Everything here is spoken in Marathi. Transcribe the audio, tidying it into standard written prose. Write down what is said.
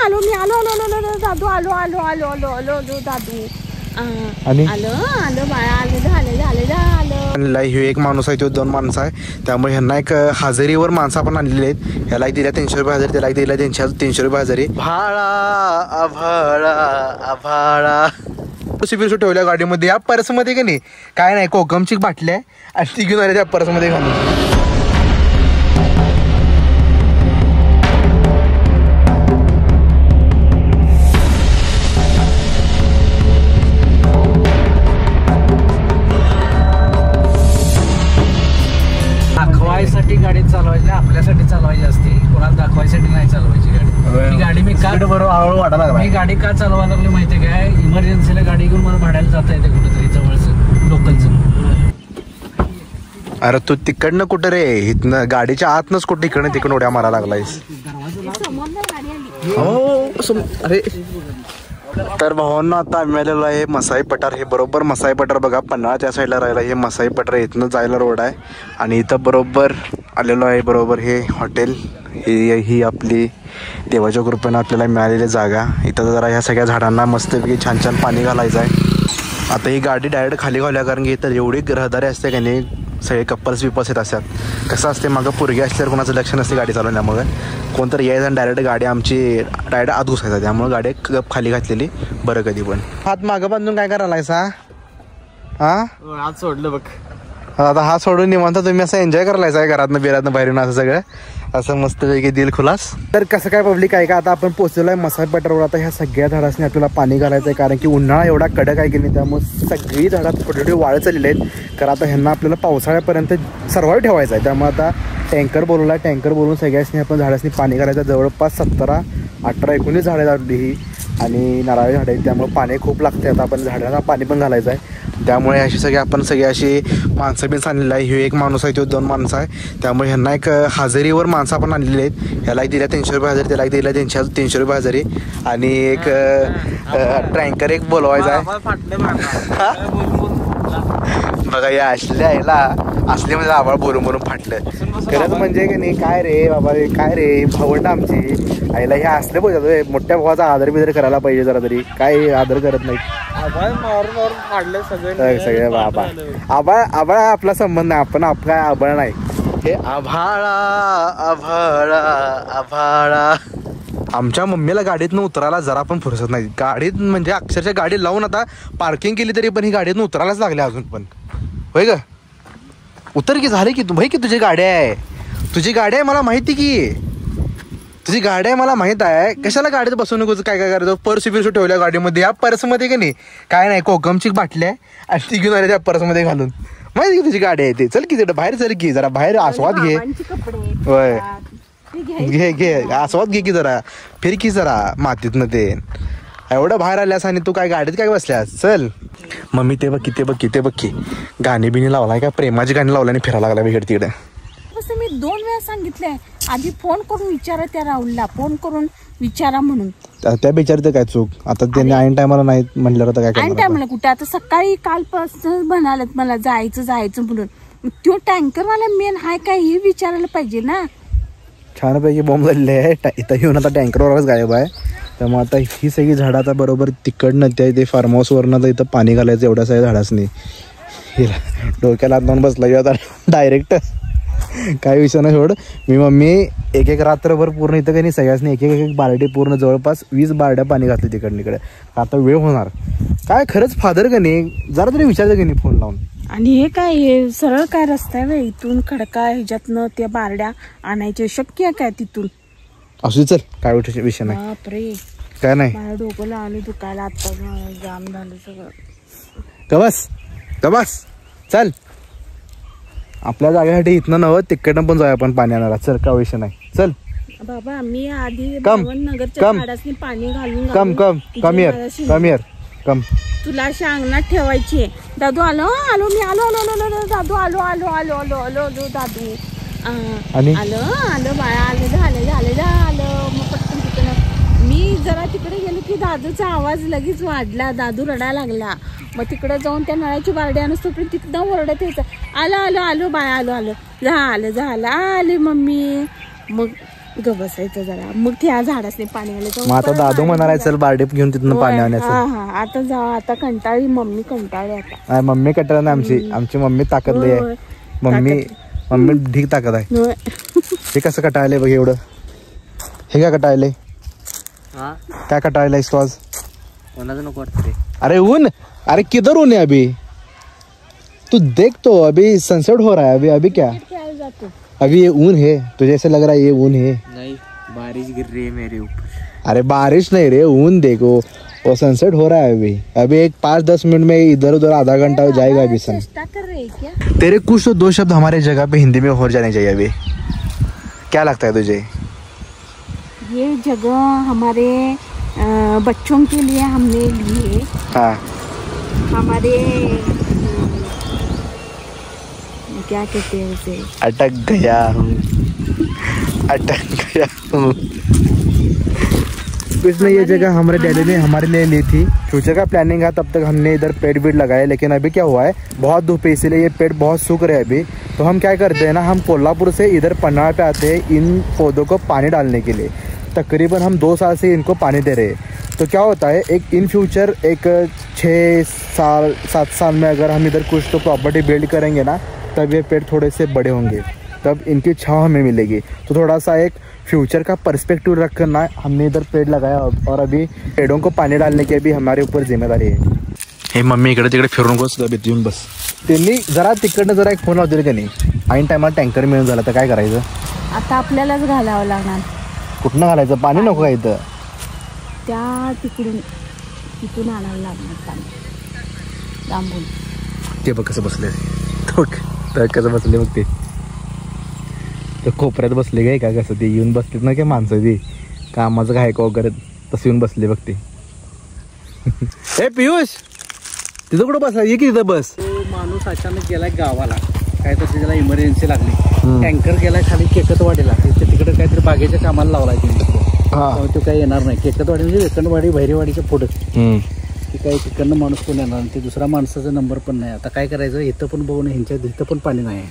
आलो मी आलो आलो आलो आलो दादू आलो आलो आलो आलो आलो आलो दादू आणि आलो आलो बाळा आलं झालं झालं झालं. हे एक माणूस आहे तो 2 माणसं आहे त्यामुळे ह्यांना एक हजेरीवर माणसं आपण आणलेली आहेत. ह्याला एक दिल्या 300 रुपये हजेरी, त्याला एक दिल्या 300 रुपये हजेरी. भाळा आभाळा आभाळा पिरसू ठेवल्या गाडीमध्ये. या पर्समध्ये की नाही काय नाही, कोकमची बाटली आहे आणि ती घेऊन आल्या त्या पर्समध्ये घालून. दाखवायसाठी गाडी चालवायची, आपल्यासाठी चालवायची असते, कोणाला दाखवायसाठी नाही चालवायची गाडी. ही गाडी मी का बरोबर हळूहळू वाटायला लागला. ही गाडी का चालवायला लागली माहिती काय, इमर्जन्सीला गाडी घेऊन मला भाड्याला जाता येते कुठेतरी जवळचं लोकलचं. अरे तू तिकडनं कुठं रे, इथनं गाडीच्या आतनच कुठं इकडनं तिकडून उड्या मारायला लागलायस. हो अरे तर भावांना आता आम्ही आलेलो आहे मसाई पठार. हे बरोबर मसाई पठार बघा, पन्हाळा त्या साईडला राहिला. हे मसाई पठार इथनं जायला रोड आहे आणि इथं बरोबर आलेलो आहे. बरोबर हे हॉटेल, ही आपली देवाच्या कृपेनं आपल्याला मिळालेली जागा. इथं जरा ह्या सगळ्या झाडांना मस्तपैकी छान छान पाणी घालायचं आहे. आता ही गाडी डायरेक्ट खाली घालूया, कारण की इथं एवढी रहदारी असते का नाही, सगळे कपल्स येत असतात. कसं असते मागं पोरगी असल्यावर कोणाचं लक्ष नसते गाडी चालवण्यामुळे, कोणतरी यायचं आणि डायरेक्ट गाडी आमची डायरेक्ट आत घुसायचा. त्यामुळे गाडी गप खाली घातलेली बरं. कधी पण हात मागं बांधून काय करायला सा आज सोडलं बघ. आता हात सोडून निवांत तुम्ही असं एन्जॉय करायलायचं आहे घरातनं बिरातनं बाहेरून असं सगळं असं मस्तपैकी दिल खुलास. तर कसं काय पब्लिक आहे का, आता आपण पोहोचलो आहे मसाई पठारावर. आता ह्या सगळ्या झाडांनी आपल्याला पाणी घालायचं आहे, कारण की उन्हाळा एवढा कडक आहे की नाही, त्यामुळे सगळी झाडात छोटे छोटे वाळत चाललेले आहेत. कारण आता ह्यांना आपल्याला पावसाळ्यापर्यंत सर्वाईव्ह ठेवायचं आहे. त्यामुळे आता टँकर बोलवला आहे, टँकर बोलवून सगळ्यांनी आपण झाडांनी पाणी घालायचं. जवळपास 17, 18, 19 झाडं लावली ही आणि नारळी झाडं आहेत, त्यामुळे पाणी खूप लागते. आता आपण झाडांना पाणी पण घालायचं आहे. त्यामुळे अशी सगळी आपण सगळी अशी माणसं बिन आणलेली आहे. हे एक माणूस आहे तो 2 माणसं आहे, त्यामुळे ह्यांना एक हजेरीवर माणसं आपण आणलेली आहेत. ह्याला एक दिल्या 300 रुपये हजेरी, त्याला एक दिल्या 300 रुपये हजेरी आणि एक टँकर एक बोलवायचा आहे. बघा या असल्या याला असले म्हणजे आवाळ बोलून बोलून फाटलं. खरंच म्हणजे की नाही काय रे बाबा, काय रे भावंड आमची आईला हे असले पाहिजे. मोठ्या भावाचा आदर बिदर करायला पाहिजे जरा तरी, काय आदर करत नाही सगळे. बाबा आबाळ आबाळ आपला संबंध नाही, आपण आपला आबाळ नाही. हे आभाळा आभाळा आभाळा. आमच्या मम्मीला गाडीतनं उतरायला जरा पण फुरसत नाही. गाडीत म्हणजे अक्षरशः गाडी लावून आता पार्किंग केली तरी पण ही गाडीतनं उतरायलाच लागली अजून पण. होय ग, उतर की झाले की तू भाई, की तुझी गाडी आहे, तुझी गाडी आहे मला माहिती की तुझी गाडी आहे मला माहित आहे. कशाला गाडीत बसून नको काय काय करायचं. पर्स बिरसू ठेवल्या गाडीमध्ये. या पर्समध्ये की नाही काय नाही, कोकमची बाटली आहे आणि ती घेऊन आल्या त्या पर्समध्ये घालून. माहिती की तुझी गाडी आहे ते. चल की तिकडे बाहेर, चल की जरा बाहेर आस्वाद घे. होय घे घे आस्वाद घे की जरा, फिर की जरा मातीतनं ते. एवढं बाहेर आल्यास आणि तू काय गाडीत काय बसल्यास. चल मम्मी ते बघ की, ते बघ की, ते बघ की गाणी बिणी लावलाय का, प्रेमाची गाणी लावल्याने फिरायला लागला बिघड तिकडे. मी 2 वेळा सांगितलंय आधी फोन करून विचारा, त्या राहुलला फोन करून विचारा म्हणून. त्या बिचारीचं काय चूक, आता त्यांनी ऐन टायमाला नाही म्हटलं तर काय ऐन टायमाला कुठे, आता सकाळी कालपासून म्हणालत मला जायचं जायचं म्हणून. तो टँकरवाला मेन हाय काय हे विचारायला पाहिजे ना. छानपैकी बॉम्ब झालेले आहे इथं येऊन, आता टँकरवरच गायब आहे. त्यामुळे आता ही सगळी झाडं आता बरोबर तिकडनं ते फार्म हाऊसवरनं तर इथं पाणी घालायचं एवढ्या सगळ्या झाडाच नाही. हिला डोक्याला हात लावून बसला आता डायरेक्ट. काय विषय नाही सोड. मी मम्मी एक एक रात्रभर पूर्ण इथं काही नाही सगळ्यांनी एक एक बारडी पूर्ण जवळपास 20 बारड्या पाणी घातली तिकडे इकडे. आता वेळ होणार काय खरंच फादर का नाही, जरा तरी विचारलं की नाही फोन लावून. आणि हे काय, हे सरळ काय रस्ता आहे वे, इथून खडका ह्याच्यातनं त्या बारड्या आणायचे शक्य आहे काय तिथून. असू चल काय विषय नाही. बापरे काय नाही, मला डोकं आणि दुखायला आता जाम झालं सगळं. गबस गबस चल, आपल्या जागेसाठी इथनं नव्हतं तिकडनं पण जाऊया आपण पाणी आणायला. चल काय विषय नाही. चल बाबा मी आधी कम नगरच्या झाडासनी पाणी घालून कम तुला अशा अंगणात ठेवायची. दादू आलो आलो मी आलो आलो आलो आलो दादू आलो आलो आलो आलो आलो आलो दादू आलो आलो बाळा आलं झालं झालं झालं. मग पटकन तिकडं मी जरा तिकडे गेलो की दादूचा आवाज लगेच वाढला, दादू रडायला लागला. मग तिकडे जाऊन त्या नळाची बारडी आणूस तोपर्यंत तिकडं ओरडत यायचं आलो आलो आलो बाळा आलो आलो झालं झालं आले मम्मी. मग ग बसायचं जरा, मग त्या झाडासने पाणी आलं. मग आता दादू म्हणालाय चल बार्डी घेऊन तिथून पाणी आणण्याचं. हा आता जा, आता कंटाळी मम्मी, कंटाळी आता. मम्मी कंटाळली ना आमची मम्मी ताकदली आहे. मम्मी ढीक ताकद आहे. हे कसं कटाळले बघ एवढं. हे काय कटाळले, काय कटाळले तू आज. नको वाटते. अरे ऊन, अरे किधर ऊन है अभी, तू देख तो अभी सनसेट हो रहा है. अभी क्या, अभी ये ऊन है, तुझे ऐसे लग रहा है ये ऊन है. नहीं, बारिश गिर रही है मेरे ऊपर. अरे बारिश नहीं रे, ऊन देखो, वो सनसेट हो रहा है अभी एक 5-10 मिनट में इधर उधर आधा घंटा हो जाएगा अभी सन. कर रहे क्या? तेरे कुछ तो 2 शब्द हमारे जगह पे हिंदी में हो जाने चाहिए अभी. क्या लगता है तुझे? ये जगह हमारे बच्चों के लिए हमने ली है. हाँ, हमारे क्या कहते हैं उसे, अटक गया हूँ. कुछ नहीं, ये जगह हमारे डैडी ने हमारे लिए ली थी. फ्यूचर का प्लानिंग है, तब तक हमने इधर पेड़ वेड़ लगाए. लेकिन अभी क्या हुआ है, बहुत धूप है, इसीलिए ये पेड़ बहुत सूख रहे हैं अभी. तो हम क्या करते हैं ना, हम कोल्हापुर से इधर पन्हाड़ पे आते हैं इन पौधों को पानी डालने के लिए. तकरीबन हम 2 साल से इनको पानी दे रहे हैं. तो क्या होता है, एक इन फ्यूचर एक 6-7 साल में अगर हम इधर कुछ तो प्रॉपर्टी बिल्ड करेंगे ना, तब ये पेड़ थोड़े से बड़े होंगे, तब इनकी छांव हमें मिलेगी. तो थोड़ा सा एक फ्यूचर का पर्सपेक्टिव रखना हमने इधर पेड़ लगाया. और अभी पेड़ों को पानी डालने की भी हमारे ऊपर जिम्मेदारी है. हे मम्मी इकडे तिकडे फिरून येऊन बस. त्यांनी जरा तिकडनं जरा एक फोन लावतील का नाही, ऐन टायमाला टँकर मिळून झाला तर काय करायचं. आता आपल्यालाच घालावं लागणार. कुठनं घालायचं, पाणी नको का इथं. त्या तिथून आणावं लागणार पाणी लांबून. ते बघ कसं बसले, तर कसं बसले बघ ते कोपऱ्यात बसले काय का, कसं ते येऊन बसलेत ना काय माणसं ती कामाचं काय का वगैरे, तसं येऊन बसले बघ ते. हे पियुष तिथं कुठं बसला, ये की तिथं बस. माणूस अचानक गेलाय गावाला, काय तर त्याला इमर्जन्सी लागली. टँकर गेलाय खाली केकतवाडीला, तिकडे काहीतरी बागेच्या कामाला लावलाय तो काही येणार नाही. केकतवाडी म्हणजे वेकंडवाडी भैरेवाडीच्या पुढे. ती काही तिकडनं माणूस पण येणार, ते दुसरा माणसाचा नंबर पण नाही. आता काय करायचं, इथं पण बघून ह्यांच्या इथं पण पाणी नाही.